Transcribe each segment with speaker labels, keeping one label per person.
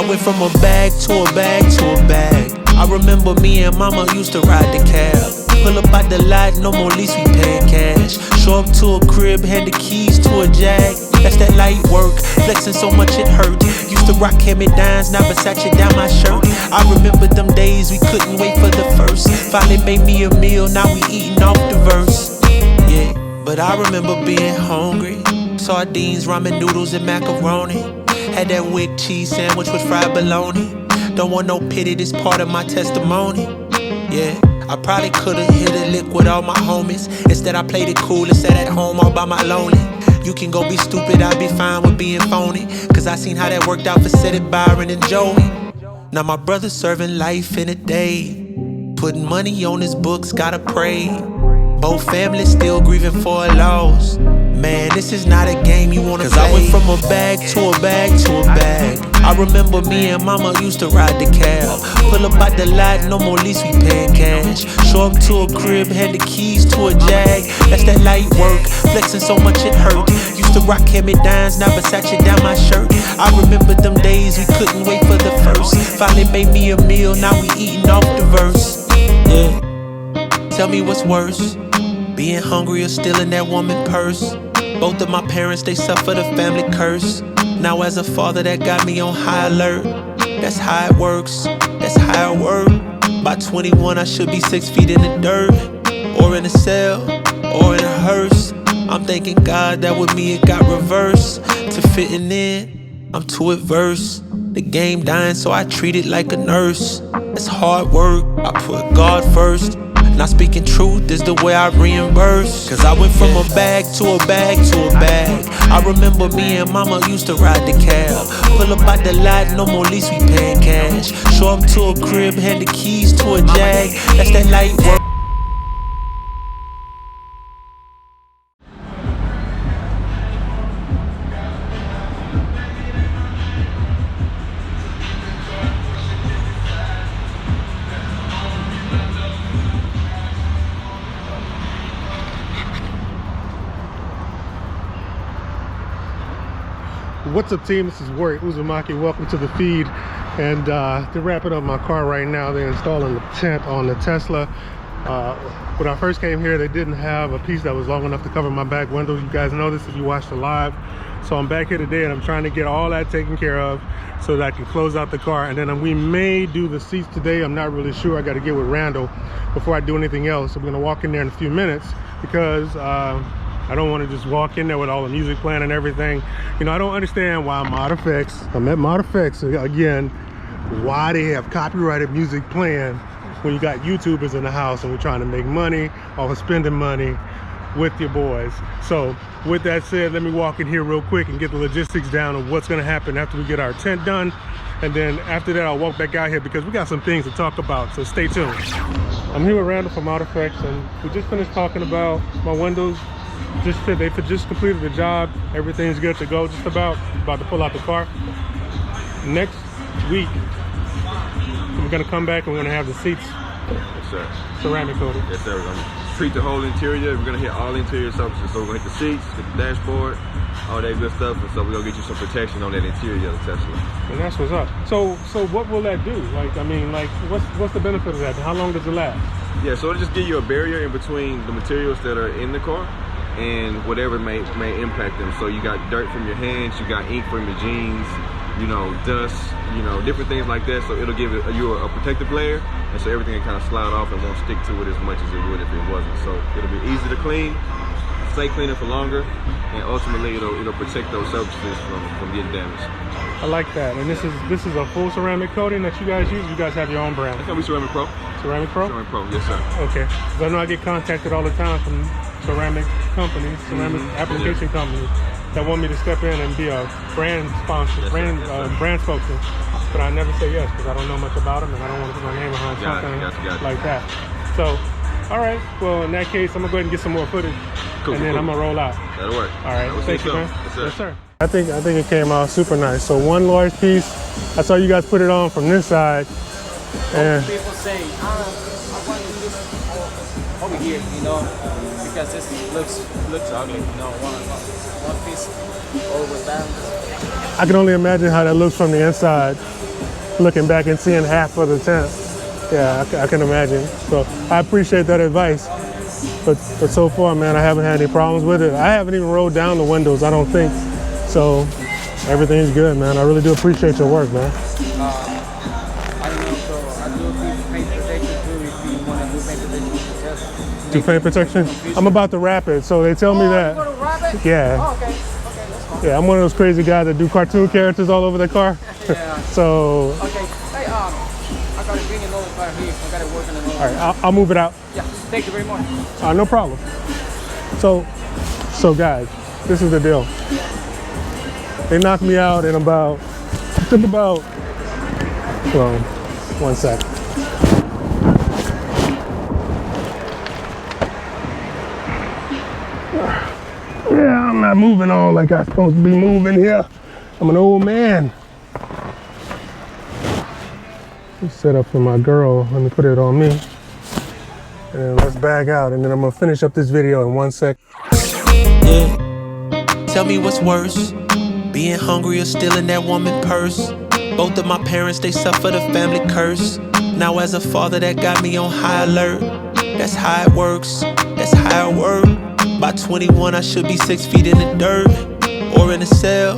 Speaker 1: I went from a bag to a bag to a bag. I remember me and mama used to ride the cab. Pull up out the lot, no more lease, we paying cash. Show up to a crib, hand the keys to a Jag. That's that light work, flexing so much it hurt. Used to rock hand-me-downs, now Versace down my shirt. I remember them days we couldn't wait for the first. Finally made me a meal, now we eating off the verse. Yeah, but I remember being hungry. Sardines, ramen noodles, and macaroni. Had that wick cheese sandwich with fried bologna. Don't want no pity, this part of my testimony. Yeah, I probably could've hit a lick with all my homies. Instead I played it cool and sat at home all by my lonely. You can go be stupid, I'll be fine with being phony. Cause I seen how that worked out for Seth, Byron, and Joey. Now my brother's serving life in a day. Putting money on his books, gotta pray. Both families still grieving for a loss. Man, this is not a game you wanna play. Cause I went from a bag to a bag to a bag. I remember me and mama used to ride the cab. Pull up out the lot, no more lease, we paying cash. Show up to a crib, hand the keys to a Jag. That's that light work, flexing so much it hurt. Used to rock hand-me-downs, now Versace down my shirt. I remember them days we couldn't wait for the first. Finally made me a meal, now we eating off the verse. Yeah, tell me what's worse, being hungry or stealing that woman purse. Both of my parents, they suffered a family curse. Now as a father, that got me on high alert. That's how it works, that's how it works. By 21, I should be 6 feet in the dirt, or in a cell, or in a hearse. I'm thanking God that with me it got reversed. To fitting in, I'm too adverse. The game dying, so I treat it like a nurse. It's hard work, I put God first. Not speaking truth is the way I reimburse. Cause I went from a bag to a bag to a bag. I remember me and mama used to ride the cab. Pull up out the lot, no more lease, we paying cash. Show up to a crib, hand the keys to a Jag. That's that light work.
Speaker 2: What's up, team? This is Warrior Uzumaki. Welcome to the feed. And they're wrapping up my car right now. They're installing the tent on the Tesla. When I first came here, they didn't have a piece that was long enough to cover my back windows. You guys know this if you watched the live. So I'm back here today and I'm trying to get all that taken care of so that I can close out the car. And then we may do the seats today. I'm not really sure. I got to get with Randall before I do anything else. So we're going to walk in there in a few minutes because I don't want to just walk in there with all the music playing and everything. You know, I don't understand why ModFX, I'm at ModFX again, why they have copyrighted music playing when you got YouTubers in the house and we're trying to make money or spending money with your boys. So with that said, let me walk in here real quick and get the logistics down of what's going to happen after we get our tent done. And then after that, I'll walk back out here because we got some things to talk about. So stay tuned. I'm here with Randall from ModFX and we just finished talking about my windows. They just completed the job. Everything's good to go. Just about to pull out the car. Next week, we're gonna come back and we're gonna have the seats.
Speaker 3: Yes, sir.
Speaker 2: Ceramic coated.
Speaker 3: Yes, sir. We're gonna treat the whole interior. We're gonna hit all interior substances. So we're gonna hit the seats, hit the dashboard, all that good stuff. And so we're gonna get you some protection on that interior of the Tesla.
Speaker 2: And that's what's up. So what will that do? Like, I mean, like, what's the benefit of that? How long does it last?
Speaker 3: Yeah, so it'll just give you a barrier in between the materials that are in the car and whatever may impact them. So you got dirt from your hands, you got ink from your jeans, you know, dust, you know, different things like that. So it'll give you a protective layer, and so everything can kind of slide off and won't stick to it as much as it would if it wasn't. So it'll be easy to clean, stay cleaner for longer, and ultimately it'll protect those surfaces from getting damaged.
Speaker 2: I like that. And this is a full ceramic coating that you guys use. You guys have your own brand.
Speaker 3: It's gonna be Ceramic Pro.
Speaker 2: Ceramic Pro?
Speaker 3: Ceramic Pro, yes sir.
Speaker 2: Okay. Because I know I get contacted all the time from ceramic companies, ceramic application companies that want me to step in and be a brand sponsor, brand spokesman. But I never say yes because I don't know much about them and I don't want to put my name behind something like that. So, all right. Well, in that case, I'm gonna go ahead and get some more footage, and then I'm gonna roll out.
Speaker 3: That'll work.
Speaker 2: All right. Thank you, man.
Speaker 3: Yes, sir.
Speaker 2: I think it came out super nice. So one large piece. I saw you guys put it on from this side. And
Speaker 4: people say, I want to do this over here, you know, because this looks ugly, you know, one piece over with that.
Speaker 2: I can only imagine how that looks from the inside. looking back and seeing half of the tent. Yeah, I can imagine. So I appreciate that advice. But so far, man, I haven't had any problems with it. I haven't even rolled down the windows, I don't think. So everything's good, man. I really do appreciate your work, man.
Speaker 4: I don't know, so I do paint protection too if you want to do paint protection. Just
Speaker 2: Do paint protection? I'm about to wrap it, so they tell me that.
Speaker 4: You want to wrap it?
Speaker 2: Yeah.
Speaker 4: Oh, okay. Okay, that's fine.
Speaker 2: Yeah, I'm one of those crazy guys that do cartoon characters all over the car.
Speaker 4: Yeah.
Speaker 2: So,
Speaker 4: Okay. Hey, I got to bring it over by here. I got to work on it.
Speaker 2: all right, I'll move it out.
Speaker 4: Yeah. Thank you very much.
Speaker 2: No problem. So guys, this is the deal. They knocked me out in about, it took about, well, 1 sec. Yeah, I'm not moving all like I'm supposed to be moving here. I'm an old man. Set up for my girl. Let me put it on me. And then let's bag out. And then I'm gonna finish up this video in 1 sec.
Speaker 1: Yeah. Tell me what's worse, being hungry or stealing that woman purse. Both of my parents, they suffer the family curse. Now as a father, that got me on high alert. That's how it works, that's how it works. By 21, I should be 6 feet in the dirt, or in a cell,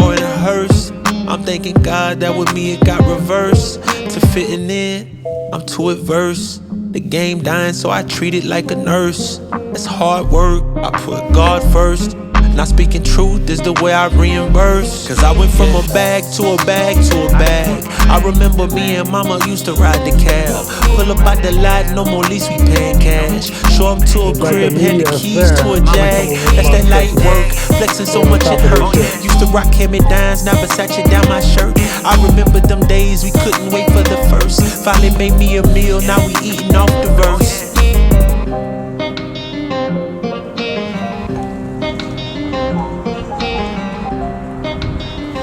Speaker 1: or in a hearse. I'm thanking God that with me it got reversed. To fitting in, I'm too adverse. The game dying, so I treat it like a nurse. It's hard work, I put God first. Not speaking truth is the way I reimburse. Cause I went from a bag to a bag to a bag. I remember me and mama used to ride the cab. Pull up at the lot, no more lease, we paying cash. Show up to a crib, hand the keys to a jag. That's that light work, flexing so much it hurt. Used to rock hand-me-downs, now Versace down my shirt. I remember them days we couldn't wait for the first. Finally made me a meal, now we eating off the verse.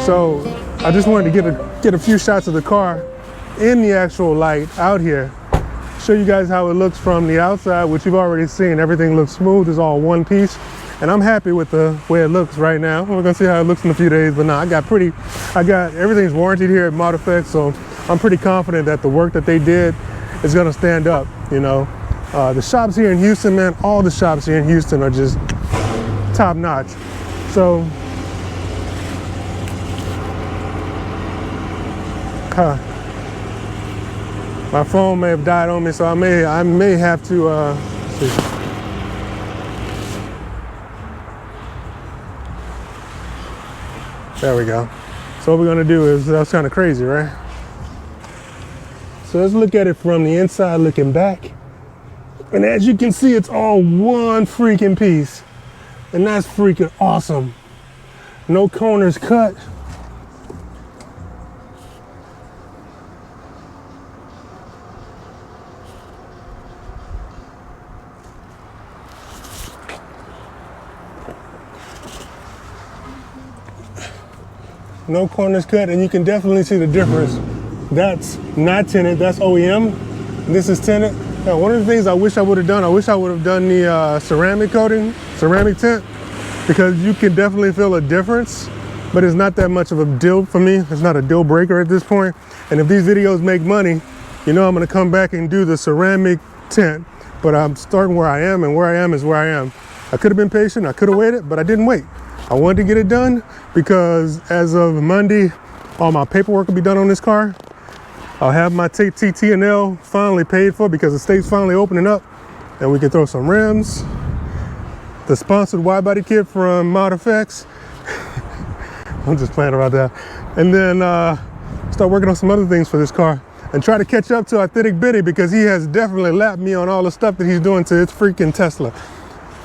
Speaker 2: So I just wanted to get a few shots of the car in the actual light out here. Show you guys how it looks from the outside, which you've already seen. Everything looks smooth, it's all one piece. And I'm happy with the way it looks right now. We're gonna see how it looks in a few days, but no, everything's warranted here at ModFX, so I'm pretty confident that the work that they did is gonna stand up, you know. The shops here in Houston, man, all the shops here in Houston are just top notch. So, my phone may have died on me, so I may have to see. There we go. So what we're gonna do is, that's kind of crazy, right? So let's look at it from the inside looking back. And as you can see, it's all one freaking piece. And that's freaking awesome. No corners cut. No corners cut, and you can definitely see the difference. That's not tinted, that's OEM. This is tinted. Now, one of the things I wish I would have done the ceramic coating, ceramic tint, because you can definitely feel a difference, but it's not that much of a deal for me. It's not a deal breaker at this point. And if these videos make money, you know I'm gonna come back and do the ceramic tint, but I'm starting where I am, and where I am is where I am. I could have been patient, I could have waited, but I didn't wait. I wanted to get it done because as of Monday, all my paperwork will be done on this car. I'll have my TTNL finally paid for because the state's finally opening up, and we can throw some rims. The sponsored wide body kit from ModFX. I'm just playing about that. And then start working on some other things for this car and try to catch up to Authentic Benny because he has definitely lapped me on all the stuff that he's doing to his freaking Tesla.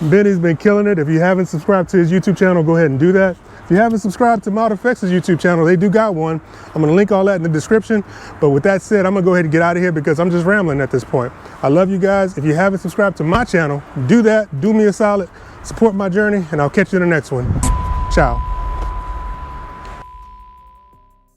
Speaker 2: Benny's been killing it. If you haven't subscribed to his YouTube channel, go ahead and do that. If you haven't subscribed to ModFX's YouTube channel, they do got one. I'm gonna link all that in the description. But with that said, I'm gonna go ahead and get out of here because I'm just rambling at this point. I love you guys. If you haven't subscribed to my channel, do that. Do me a solid. Support my journey, and I'll catch you in the next one. Ciao.